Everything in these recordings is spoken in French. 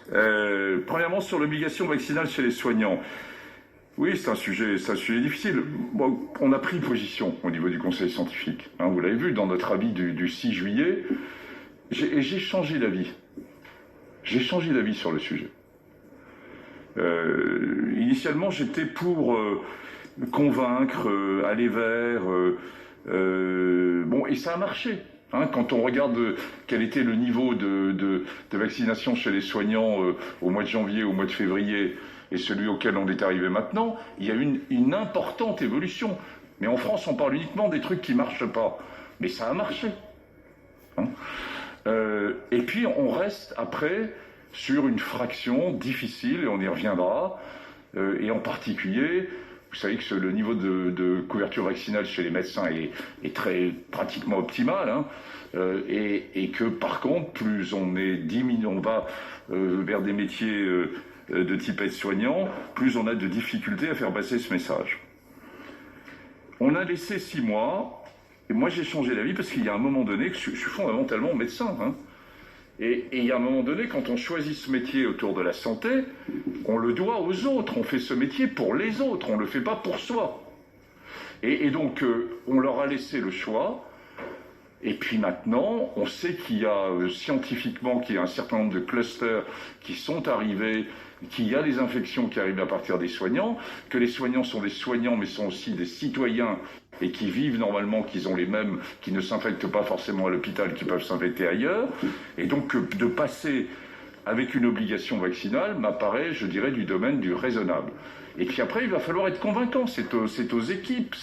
Premièrement, sur l'obligation vaccinale chez les soignants. Oui, c'est un sujet difficile. Bon, on a pris position au niveau du Conseil scientifique. Hein, vous l'avez vu dans notre avis du 6 juillet. J'ai changé d'avis. J'ai changé d'avis sur le sujet. Initialement, j'étais pour convaincre, aller vers. Bon, et ça a marché. Hein, quand on regarde quel était le niveau de vaccination chez les soignants au mois de janvier, au mois de février, et celui auquel on est arrivé maintenant, il y a une importante évolution. Mais en France, on parle uniquement des trucs qui ne marchent pas. Mais ça a marché. Hein, et puis, on reste après sur une fraction difficile, et on y reviendra, et en particulier, vous savez que le niveau de couverture vaccinale chez les médecins est pratiquement optimal, hein, et que par contre, plus on va vers des métiers de type aide-soignant, plus on a de difficultés à faire passer ce message. On a laissé 6 mois, et moi j'ai changé d'avis parce qu'il y a un moment donné que je suis fondamentalement médecin, hein. Et il y a un moment donné, quand on choisit ce métier autour de la santé, on le doit aux autres. On fait ce métier pour les autres, on ne le fait pas pour soi. Et donc, on leur a laissé le choix. Et puis maintenant, on sait qu'il y a scientifiquement qu'il y a un certain nombre de clusters qui sont arrivés, qu'il y a des infections qui arrivent à partir des soignants, que les soignants sont des soignants mais sont aussi des citoyens et qui vivent normalement, qu'ils ont les mêmes, qui ne s'infectent pas forcément à l'hôpital, qui peuvent s'infecter ailleurs. Et donc de passer avec une obligation vaccinale m'apparaît, je dirais, du domaine du raisonnable. Et puis après, il va falloir être convaincant. C'est aux équipes,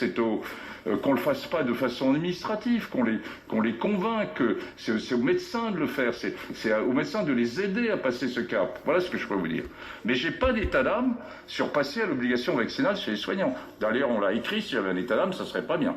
qu'on ne le fasse pas de façon administrative, qu'on les convainque. C'est aux médecins de le faire. C'est aux médecins de les aider à passer ce cap. Voilà ce que je peux vous dire. Mais j'ai pas d'état d'âme sur passer à l'obligation vaccinale chez les soignants. D'ailleurs, on l'a écrit, s'il y avait un état d'âme, ça serait pas bien.